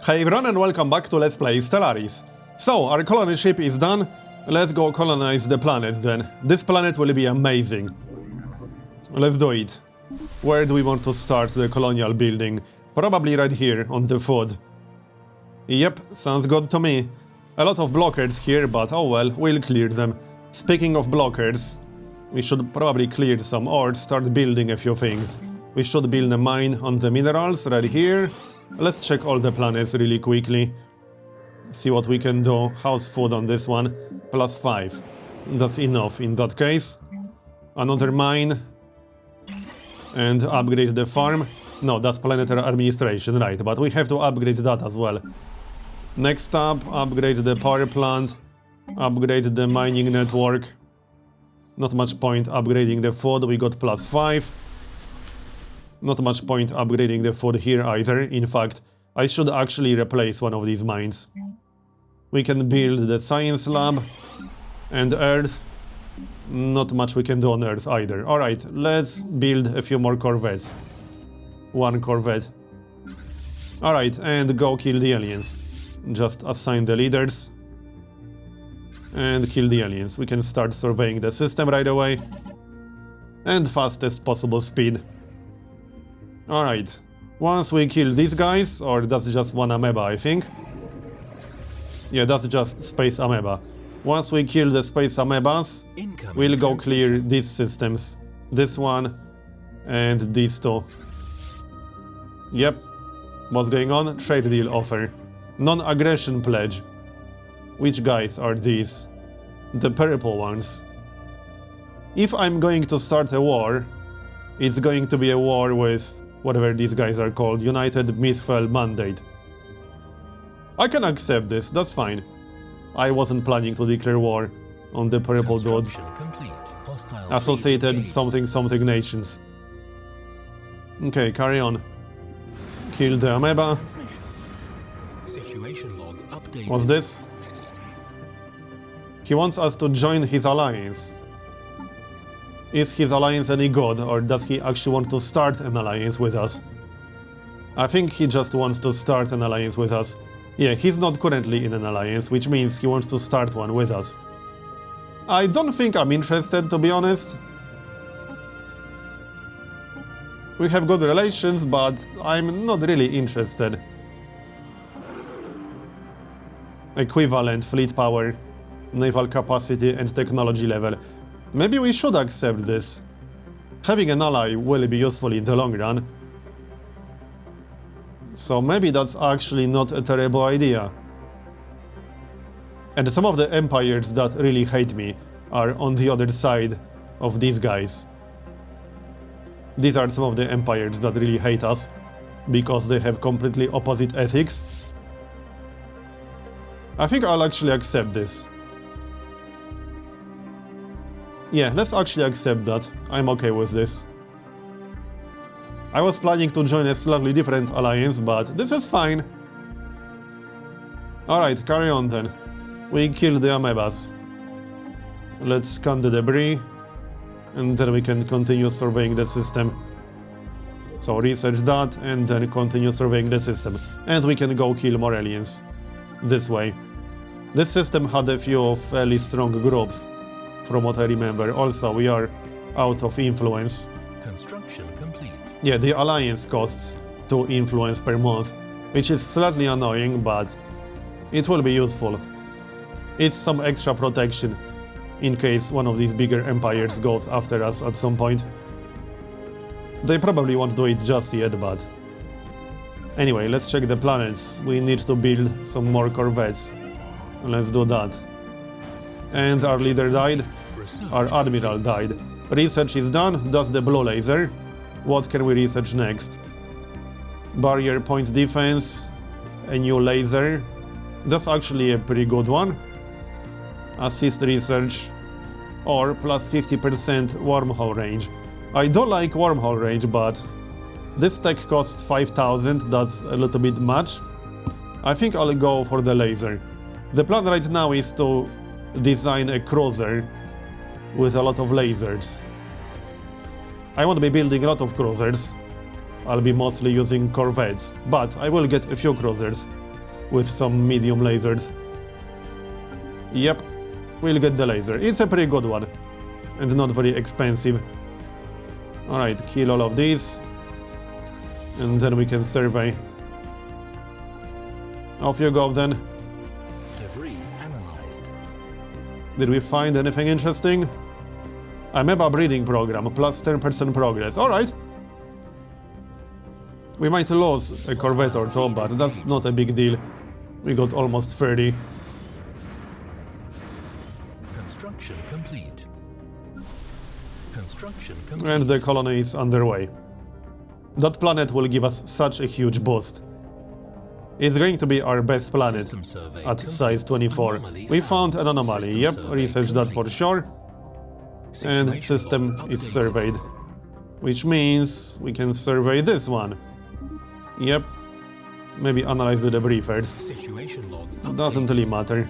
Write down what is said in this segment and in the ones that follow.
Hey everyone and welcome back to Let's Play Stellaris. So, our colony ship is done. Let's go colonize the planet then. This planet will be amazing. Let's do it. Where do we want to start the colonial building? Probably right here on the food. Yep, sounds good to me. A lot of blockers here, but oh well, we'll clear them. Speaking of blockers, we should probably clear some ore, start building a few things. We should build a mine on the minerals right here. Let's check all the planets really quickly. See what we can do. How's food on this one? +5. That's enough in that case. Another mine. And upgrade the farm. No, that's planetary administration, right, but we have to upgrade that as well. Next up, upgrade the power plant. Upgrade the mining network. Not much point upgrading the food, we got +5. Not much point upgrading the food here either. In fact, I should actually replace one of these mines. We can build the science lab and Earth. Not much we can do on Earth either. Alright, let's build a few more corvettes. One corvette. Alright, and go kill the aliens. Just assign the leaders. And kill the aliens. We can start surveying the system right away. And fastest possible speed. Alright, once we kill these guys, or that's just one amoeba, I think. Yeah, that's just space amoeba. Once we kill the space amoebas, we'll go clear these systems. This one, and these two. Yep. What's going on? Trade deal offer. Non-aggression pledge. Which guys are these? The purple ones. If I'm going to start a war, it's going to be a war with whatever these guys are called, United Mythfell Mandate. I can accept this, that's fine. I wasn't planning to declare war on the purple dudes. Associated something nations. Okay, carry on. Kill the amoeba. What's this? He wants us to join his alliance. Is his alliance any good, or does he actually want to start an alliance with us? I think he just wants to start an alliance with us. Yeah, he's not currently in an alliance, which means he wants to start one with us. I don't think I'm interested, to be honest. We have good relations, but I'm not really interested. Equivalent fleet power, naval capacity and technology level. Maybe we should accept this. Having an ally will be useful in the long run. So maybe that's actually not a terrible idea. And some of the empires that really hate me are on the other side of these guys. These are some of the empires that really hate us, because they have completely opposite ethics. I think I'll actually accept this. Yeah, let's actually accept that. I'm okay with this. I was planning to join a slightly different alliance, but this is fine. Alright, carry on then. We kill the amoebas. Let's scan the debris, and then we can continue surveying the system. So research that, and then continue surveying the system. And we can go kill more aliens. This way. This system had a few fairly strong groups, from what I remember. Also, we are out of influence. Construction complete. Yeah, the alliance costs 2 influence per month, which is slightly annoying, but it will be useful. It's some extra protection, in case one of these bigger empires goes after us at some point. They probably won't do it just yet, but... Anyway, let's check the planets. We need to build some more corvettes. Let's do that. And our leader died. Our admiral died. Research is done. That's the blue laser. What can we research next? Barrier point defense. A new laser. That's actually a pretty good one. Assist research. Or plus 50% wormhole range. I don't like wormhole range, but this tech costs 5,000. That's a little bit much. I think I'll go for the laser. The plan right now is to design a cruiser with a lot of lasers. I won't be building a lot of cruisers. I'll be mostly using corvettes, but I will get a few cruisers. with some medium lasers. Yep, we'll get the laser. It's a pretty good one, and not very expensive. Alright, kill all of these, and then we can survey. Off you go then. Debris analyzed. Did we find anything interesting? Amoeba breeding program, plus 10% progress. Alright. We might lose a Corvette or two, but that's not a big deal. We got almost 30. Construction complete. Construction complete. And the colony is underway. That planet will give us such a huge boost. It's going to be our best planet at size 24. We found an anomaly, yep, research that for sure. And system is surveyed. Which means we can survey this one. Yep. Maybe analyze the debris first. Situation log Doesn't really matter.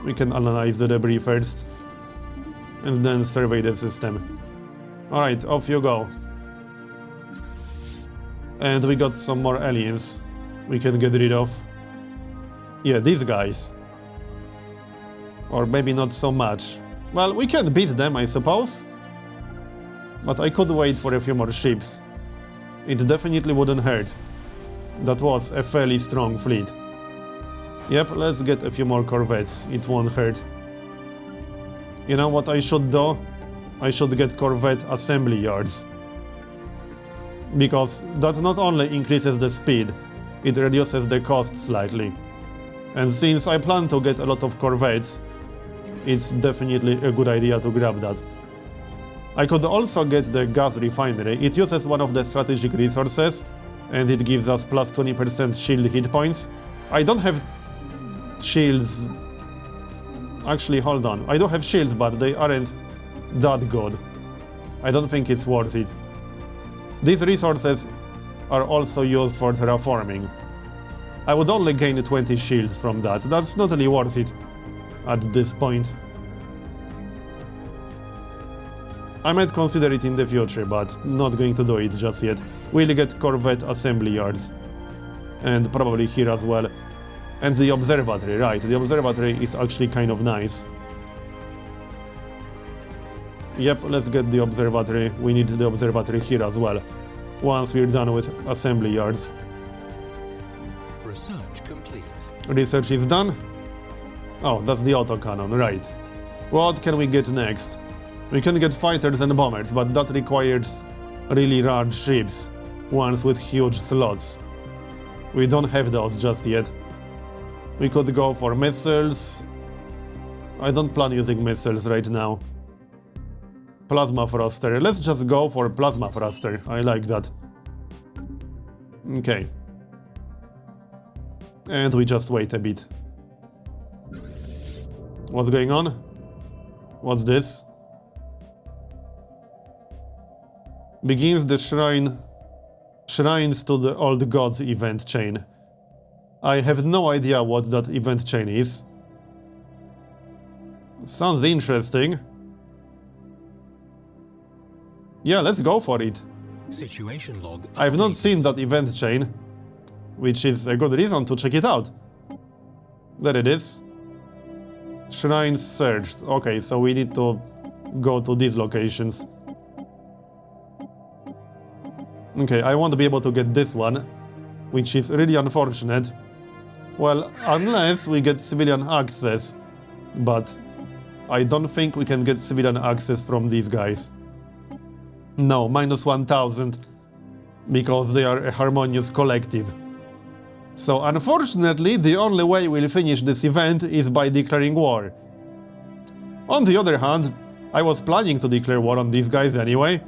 We can analyze the debris first. And then survey the system. Alright, off you go. And we got some more aliens we can get rid of. Yeah, these guys. Or maybe not so much. Well, we can beat them, I suppose. But I could wait for a few more ships. It definitely wouldn't hurt. That was a fairly strong fleet. Yep, let's get a few more corvettes. It won't hurt. You know what I should do? I should get corvette assembly yards. Because that not only increases the speed, it reduces the cost slightly. And since I plan to get a lot of corvettes, it's definitely a good idea to grab that. I could also get the gas refinery. It uses one of the strategic resources, and it gives us plus 20% shield hit points. I don't have shields. Actually, hold on. I do have shields, but they aren't that good. I don't think it's worth it. These resources are also used for terraforming. I would only gain 20 shields from that. That's not really worth it at this point. I might consider it in the future, but not going to do it just yet. We'll get corvette assembly yards. And probably here as well. And the observatory, right. The observatory is actually kind of nice. Yep, let's get the observatory. We need the observatory here as well. Once we're done with assembly yards. research complete. Research is done. Oh, that's the autocannon, right. What can we get next? We can get fighters and bombers, but that requires really large ships, ones with huge slots. We don't have those just yet. We could go for missiles. I don't plan using missiles right now. Plasma thruster. Let's just go for plasma thruster. I like that. Okay. And we just wait a bit. What's going on? What's this? Begins the Shrines to the Old Gods event chain. I have no idea what that event chain is. Sounds interesting. Yeah, let's go for it. Situation log. I've not seen that event chain, which is a good reason to check it out. There it is. Shrines searched. Okay, so we need to go to these locations. Okay, I won't be able to get this one, which is really unfortunate. Well, unless we get civilian access, but I don't think we can get civilian access from these guys. No, minus 1000, because they are a harmonious collective. So unfortunately, the only way we'll finish this event is by declaring war. On the other hand, I was planning to declare war on these guys anyway.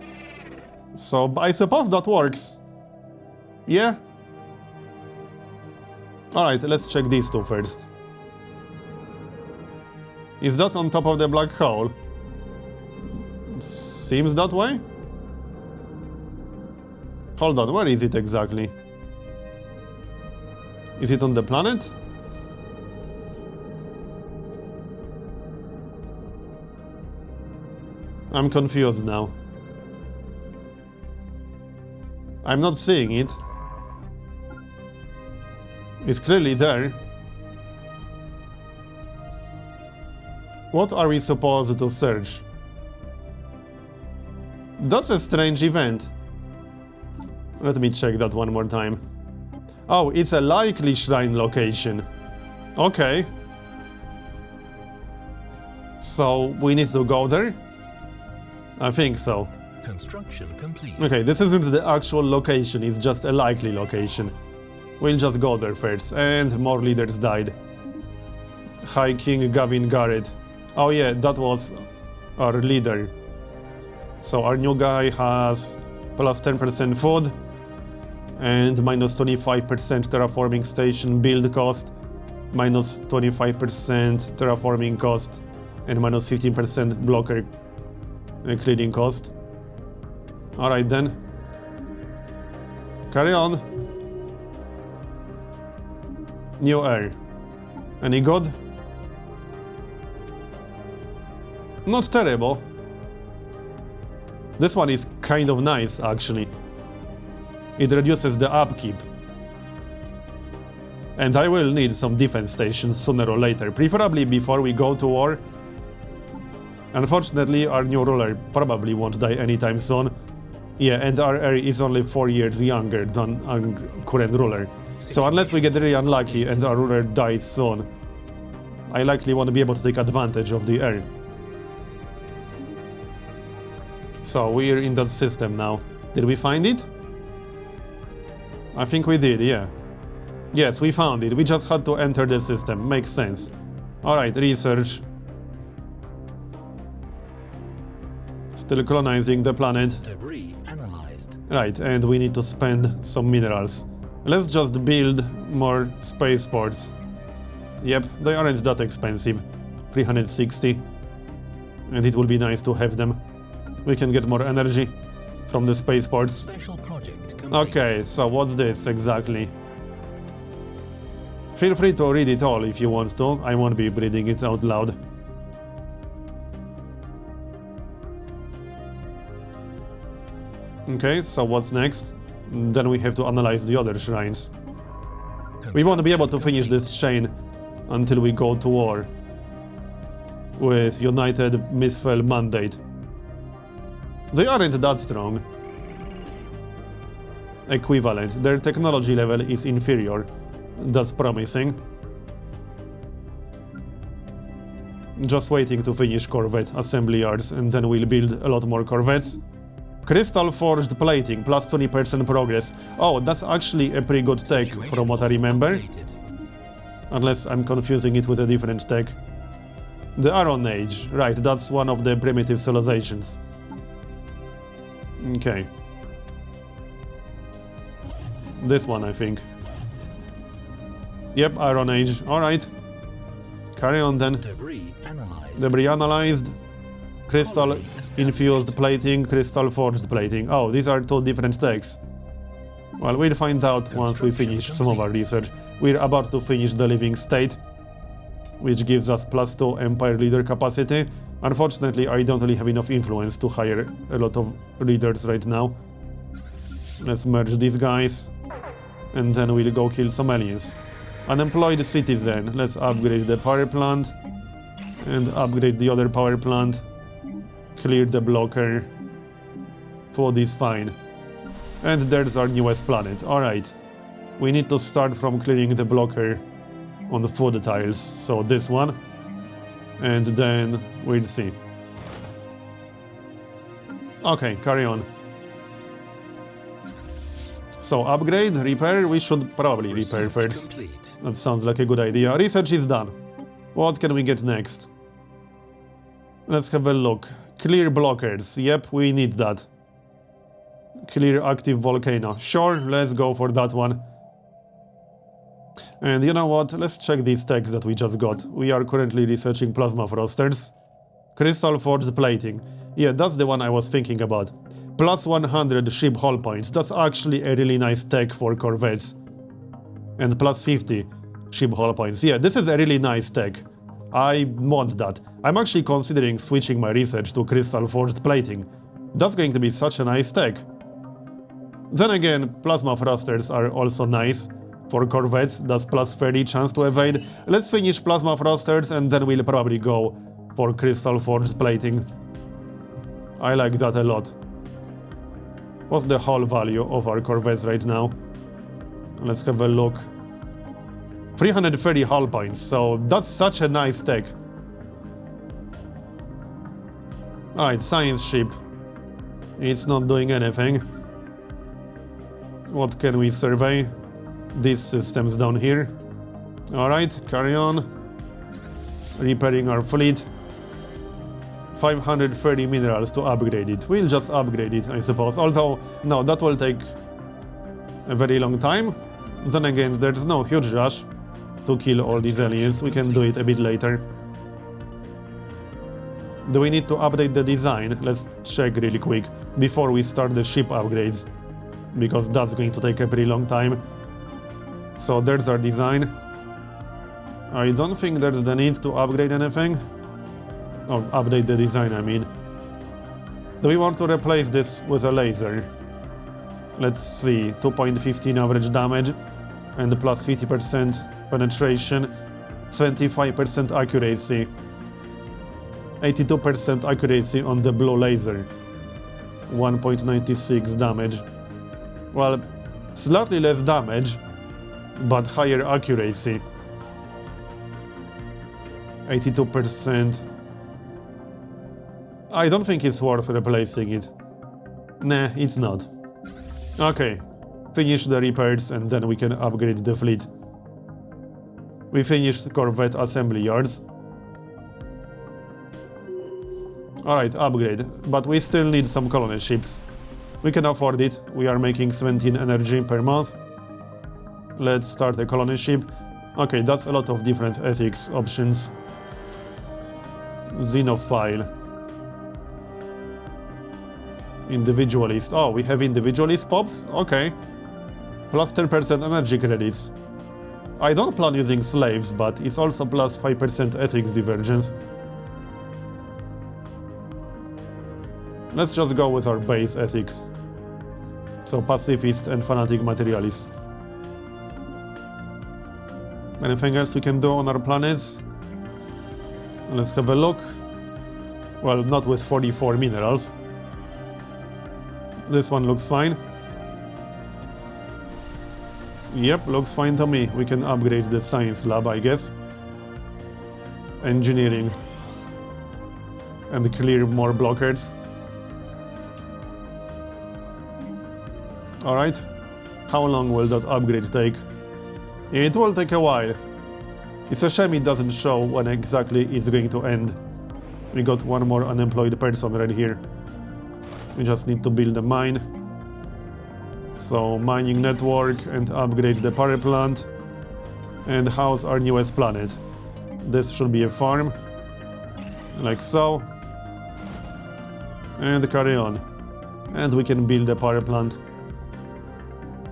So I suppose that works. Yeah? Alright, let's check these two first. Is that on top of the black hole? Seems that way? Hold on, where is it exactly? Is it on the planet? I'm confused now. I'm not seeing it. It's clearly there. What are we supposed to search? That's a strange event. Let me check that one more time. Oh, it's a likely shrine location. Okay. So, we need to go there? I think so. Construction complete. Okay, this isn't the actual location, it's just a likely location. We'll just go there first. And more leaders died. High King Gavin Garrett. Oh yeah, that was our leader. So our new guy has plus 10% food and minus 25% terraforming station build cost, minus 25% terraforming cost, and minus 15% blocker cleaning cost. Alright then. Carry on. New air. Any good? Not terrible. This one is kind of nice, actually. It reduces the upkeep. And I will need some defense stations sooner or later, preferably before we go to war. Unfortunately, our new ruler probably won't die anytime soon. Yeah, and our heir is only 4 years younger than our current ruler. So unless we get really unlucky and our ruler dies soon, I likely want to be able to take advantage of the heir. So we're in that system now. Did we find it? I think we did, yeah. Yes, we found it. We just had to enter the system. Makes sense. Alright, research. Still colonizing the planet. Debris analyzed. Right, and we need to spend some minerals. Let's just build more spaceports. Yep, they aren't that expensive. 360. And it will be nice to have them. We can get more energy from the spaceports. Special project complete. Okay, so what's this exactly? Feel free to read it all if you want to. I won't be reading it out loud. Okay, so what's next? Then we have to analyze the other shrines. We won't be able to finish this chain until we go to war with United Mythfell Mandate. They aren't that strong. Equivalent. Their technology level is inferior. That's promising. Just waiting to finish Corvette assembly yards and then we'll build a lot more Corvettes. Crystal forged plating, plus 20% progress. Oh, that's actually a pretty good tech from what I remember. Unless I'm confusing it with a different tech. The Iron Age. Right, that's one of the primitive civilizations. Okay. This one, I think. Yep, Iron Age. Alright. Carry on then. Debris analyzed. Debris analyzed. Crystal infused plating, crystal forged plating. Oh, these are two different techs. Well, we'll find out once we finish some of our research. We're about to finish the Living State, which gives us plus 2 Empire leader capacity. Unfortunately, I don't really have enough influence to hire a lot of leaders right now. Let's merge these guys, and then we'll go kill some aliens. Unemployed citizen. Let's upgrade the power plant, and upgrade the other power plant. Clear the blocker. Food is fine. And there's our newest planet. Alright. We need to start from clearing the blocker on the food tiles. So this one. And then we'll see. Okay, carry on. So upgrade, repair. We should probably repair first. Complete. That sounds like a good idea. Research is done. What can we get next? Let's have a look. Clear blockers. Yep, we need that. Clear active volcano. Sure, let's go for that one. And you know what? Let's check these techs that we just got. We are currently researching plasma thrusters. Crystal forged plating. Yeah, that's the one I was thinking about. Plus 100 ship hull points. That's actually a really nice tech for corvettes. And plus 50 ship hull points. Yeah, this is a really nice tech. I want that. I'm actually considering switching my research to crystal forged plating. That's going to be such a nice tech. Then again, plasma thrusters are also nice. For corvettes, that's plus 30 chance to evade. Let's finish plasma thrusters and then we'll probably go for crystal forged plating. I like that a lot. What's the hull value of our corvettes right now? Let's have a look. 330 hull points, so that's such a nice tech. Alright, science ship. It's not doing anything. What can we survey? These systems down here. Alright, carry on. Repairing our fleet. 530 minerals to upgrade it. We'll just upgrade it, I suppose. Although, no, that will take a very long time. Then again, there's no huge rush to kill all these aliens. We can do it a bit later. Do we need to update the design? Let's check really quick before we start the ship upgrades, because that's going to take a pretty long time. So there's our design. I don't think there's the need to upgrade anything. Oh, update the design, I mean. Do we want to replace this with a laser? Let's see, 2.15 average damage and plus 50% penetration, 25% accuracy, 82% accuracy on the blue laser, 1.96 damage. Well, slightly less damage, but higher accuracy. 82%. I don't think it's worth replacing it. Nah, it's not. Okay, finish the repairs and then we can upgrade the fleet. We finished corvette assembly yards. Alright, upgrade, but we still need some colony ships. We can afford it, we are making 17 energy per month. Let's start a colony ship. Okay, that's a lot of different ethics options. Xenophile. Individualist. Oh, we have individualist pops? Okay. Plus 10% energy credits. I don't plan using slaves, but it's also plus 5% ethics divergence. Let's just go with our base ethics. So pacifist and fanatic materialist. Anything else we can do on our planets? Let's have a look. Well, not with 44 minerals. This one looks fine. Yep, looks fine to me. We can upgrade the science lab, I guess. Engineering. And clear more blockades. Alright. How long will that upgrade take? It will take a while. It's a shame it doesn't show when exactly it's going to end. We got one more unemployed person right here. We just need to build a mine. So, mining network and upgrade the power plant. And house our newest planet. This should be a farm. Like so. And carry on. And we can build a power plant.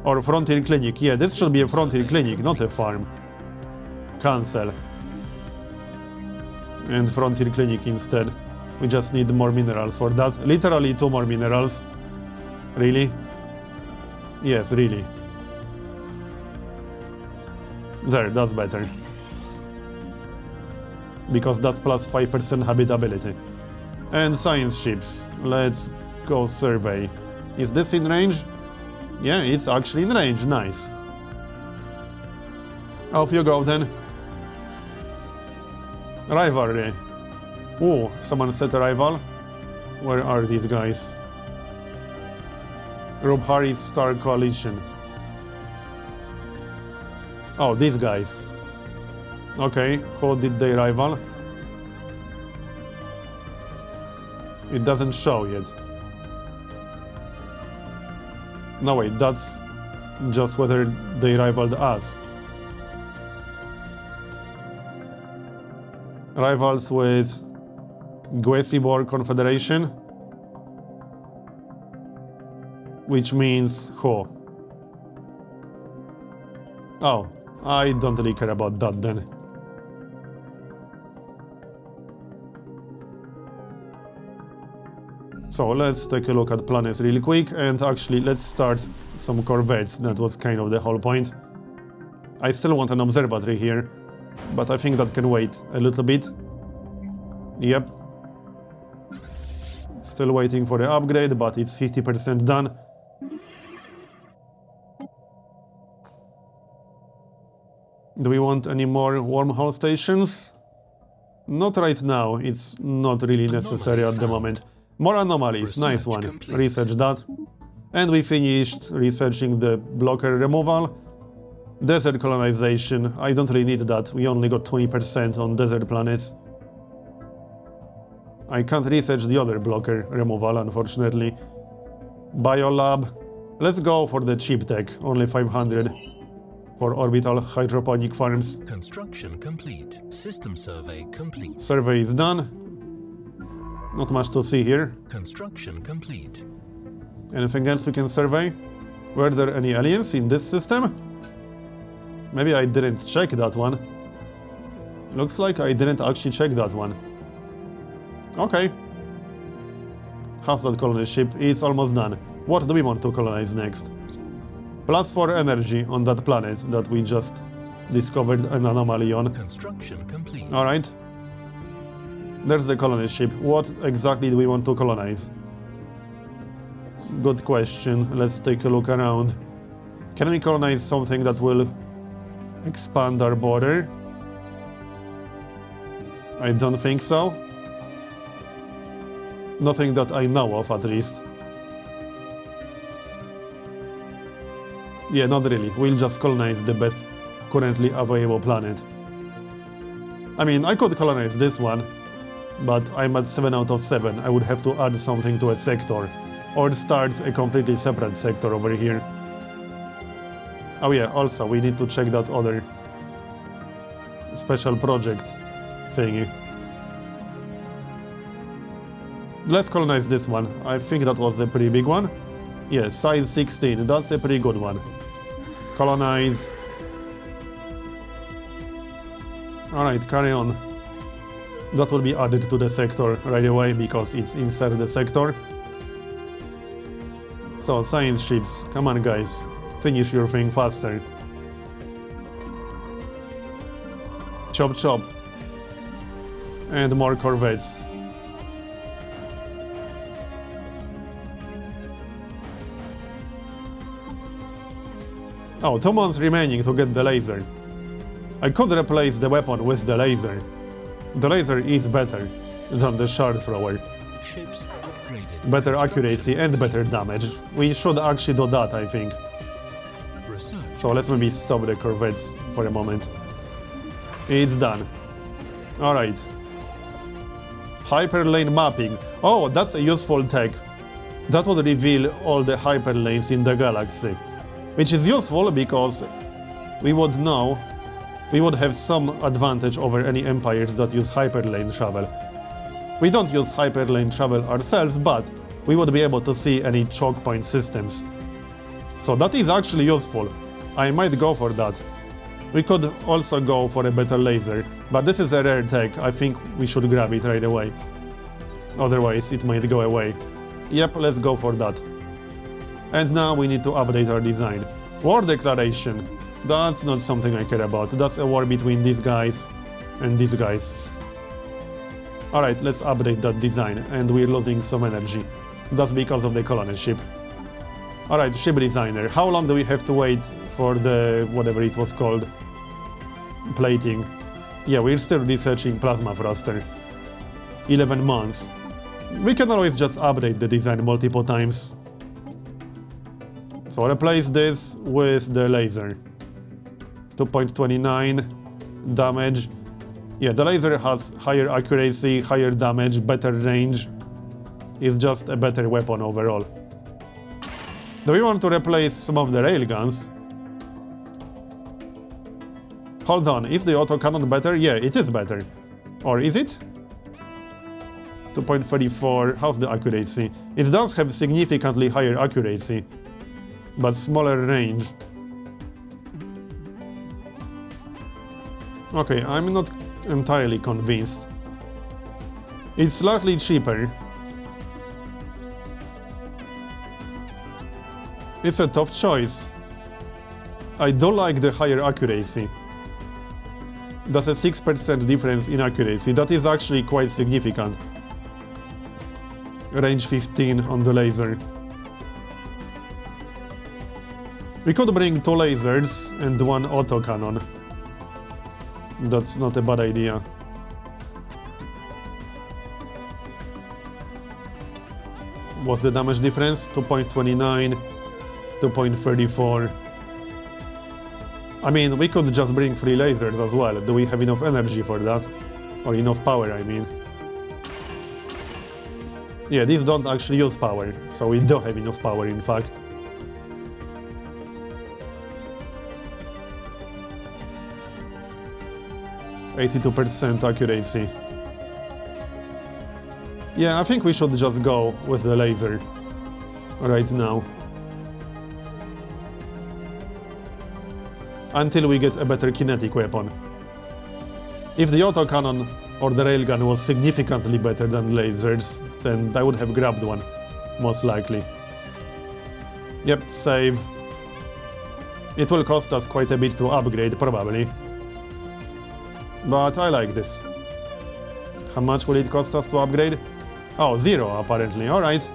Or frontier clinic. Yeah, this should be a frontier clinic, not a farm. Cancel. And frontier clinic instead. We just need more minerals for that. Literally 2 more minerals. Really? Yes, really. There, that's better. Because that's plus 5% habitability. And science ships. Let's go survey. Is this in range? Yeah, it's actually in range. Nice. Off you go then. Rivalry. Oh, someone set a rival. Where are these guys? Robhari's Star Coalition. Oh, these guys. Okay, who did they rival? It doesn't show yet. No wait, that's just whether they rivaled us. Rivals with Guesibor Confederation, which means who? Oh, I don't really care about that then. So let's take a look at planets really quick, and actually let's start some corvettes. That was kind of the whole point. I still want an observatory here, but I think that can wait a little bit. Yep. Still waiting for the upgrade, but it's 50% done. Do we want any more wormhole stations? Not right now, it's not really necessary at the moment. More anomalies, nice one. Research that. And we finished researching the blocker removal. Desert colonization, I don't really need that, we only got 20% on desert planets. I can't research the other blocker removal, unfortunately. Biolab, let's go for the cheap tech, only 500 for orbital hydroponic farms. Construction complete. System survey complete. Survey is done. Not much to see here. Construction complete. Anything else we can survey? Were there any aliens in this system? Maybe I didn't check that one. Looks like I didn't actually check that one. Okay. How's that colony ship? It's almost done. What do we want to colonize next? +4 energy on that planet that we just discovered an anomaly on. Construction complete. Alright. There's the colony ship. What exactly do we want to colonize? Good question. Let's take a look around. Can we colonize something that will expand our border? I don't think so. Nothing that I know of, at least. Yeah, not really. We'll just colonize the best currently available planet. I mean, I could colonize this one, but I'm at 7 out of 7. I would have to add something to a sector, or start a completely separate sector over here. Oh yeah, also, we need to check that other special project thingy. Let's colonize this one. I think that was a pretty big one. Yeah, size 16, that's a pretty good one. Colonize. Alright, carry on. That will be added to the sector right away because it's inside the sector. So, science ships, come on guys, finish your thing faster. Chop chop. And more corvettes. Oh, 2 months remaining to get the laser. I could replace the weapon with the laser. The laser is better than the shard thrower. Ships upgraded. Better accuracy and better damage. We should actually do that, I think. Research. So let's maybe stop the corvettes for a moment. It's done. Alright. Hyperlane mapping. Oh, that's a useful tech. That would reveal all the hyperlanes in the galaxy. Which is useful because we would know, we would have some advantage over any empires that use hyperlane travel. We don't use hyperlane travel ourselves, but we would be able to see any choke point systems. So that is actually useful. I might go for that. We could also go for a better laser, but this is a rare tech. I think we should grab it right away. Otherwise it might go away. Yep, let's go for that. And now we need to update our design. War declaration. That's not something I care about. That's a war between these guys and these guys. Alright, let's update that design. And we're losing some energy. That's because of the colony ship. Alright, ship designer. How long do we have to wait for the whatever it was called? Plating. Yeah, we're still researching plasma thruster. 11 months. We can always just update the design multiple times. So replace this with the laser. 2.29 damage. Yeah, the laser has higher accuracy, higher damage, better range. It's just a better weapon overall. Do we want to replace some of the railguns? Hold on, is the autocannon better? Yeah, it is better. Or is it? 2.34, how's the accuracy? It does have significantly higher accuracy, but smaller range. Okay, I'm not entirely convinced. It's slightly cheaper. It's a tough choice. I don't like the higher accuracy. That's a 6% difference in accuracy. That is actually quite significant. Range 15 on the laser. We could bring 2 lasers and 1 autocannon. That's not a bad idea. What's the damage difference? 2.29, 2.34. I mean, we could just bring 3 lasers as well. Do we have enough energy for that? Or enough power, I mean. Yeah, these don't actually use power, so we don't have enough power, in fact. %82% accuracy. Yeah, I think we should just go with the laser right now. Until we get a better kinetic weapon. If the autocannon or the railgun was significantly better than lasers, then I would have grabbed one, most likely. Yep, save. It will cost us quite a bit to upgrade, probably. But I like this. How much will it cost us to upgrade? Oh, 0 apparently, alright.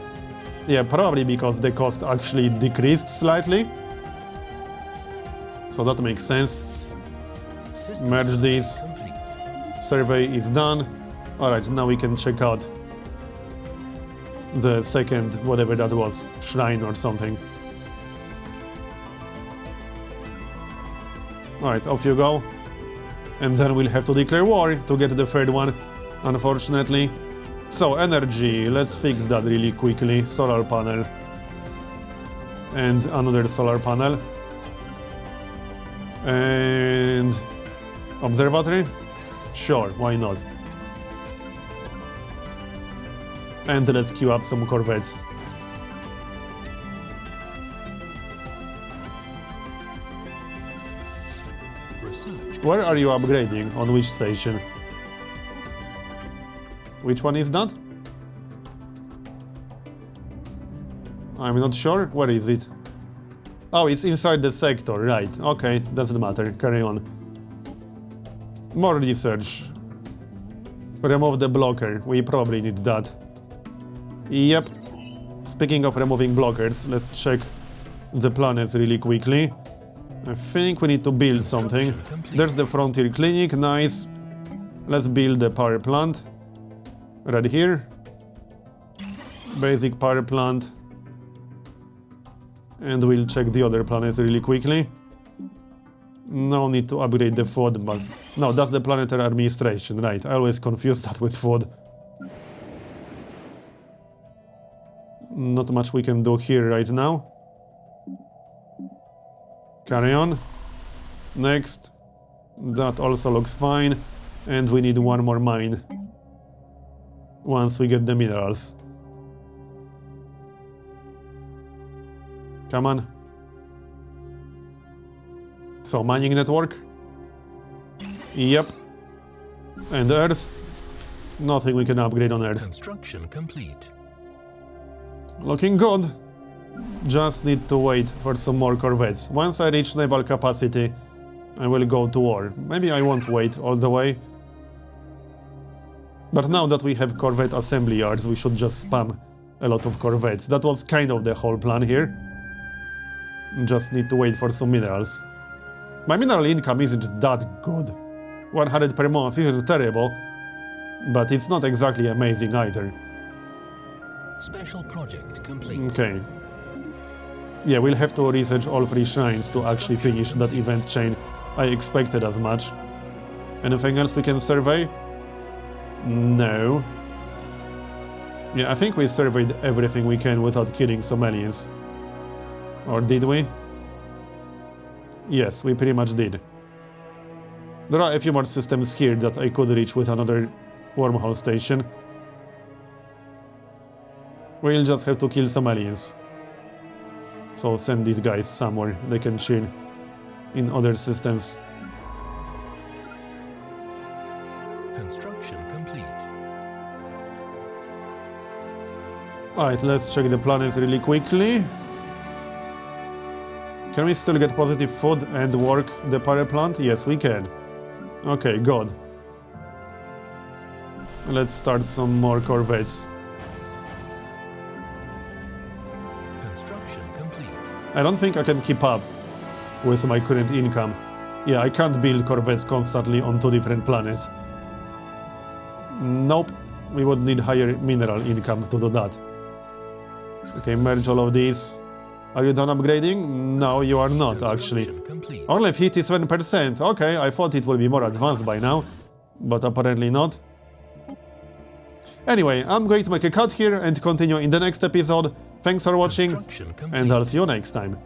Yeah, probably because the cost actually decreased slightly. So that makes sense. Merge these. Survey is done. Alright, now we can check out the second, whatever that was, shrine or something. Alright, off you go. And then we'll have to declare war to get the third one, unfortunately. So, energy, let's fix that really quickly. Solar panel. And another solar panel. And observatory? Sure, why not? And let's queue up some corvettes. Where are you upgrading? On which station? Which one is that? I'm not sure. Where is it? Oh, it's inside the sector, right. Okay, doesn't matter. Carry on. More research. Remove the blocker. We probably need that. Yep. Speaking of removing blockers, let's check the planets really quickly. I think we need to build something. There's the Frontier Clinic, nice. Let's build the power plant. Right here. Basic power plant. And we'll check the other planets really quickly. No need to upgrade the food, but... No, that's the planetary administration, right. I always confuse that with food. Not much we can do here right now. Carry on. Next. That also looks fine. And we need one more mine. Once we get the minerals. Come on. So, mining network. Yep. And Earth. Nothing we can upgrade on Earth. Construction complete. Looking good. Just need to wait for some more corvettes. Once I reach naval capacity, I will go to war. Maybe I won't wait all the way. But now that we have corvette assembly yards, we should just spam a lot of corvettes. That was kind of the whole plan here. Just need to wait for some minerals. My mineral income isn't that good. 100 per month isn't terrible, but it's not exactly amazing either. Special project complete. Okay. Yeah, we'll have to research all 3 shrines to actually finish that event chain. I expected as much. Anything else we can survey? No. Yeah, I think we surveyed everything we can without killing some aliens. Or did we? Yes, we pretty much did. There are a few more systems here that I could reach with another wormhole station. We'll just have to kill some aliens. So send these guys somewhere they can chill in other systems. Construction complete. Alright, let's check the planets really quickly. Can we still get positive food and work the power plant? Yes, we can. Okay, good. Let's start some more corvettes. Construction complete. I don't think I can keep up with my current income. Yeah, I can't build corvettes constantly on 2 different planets. Nope, we would need higher mineral income to do that. Okay, merge all of these. Are you done upgrading? No, you are not, actually. Construction complete. Only 57%. Okay, I thought it would be more advanced by now, but apparently not. Anyway, I'm going to make a cut here and continue in the next episode. Thanks for watching, Construction complete. and I'll see you next time.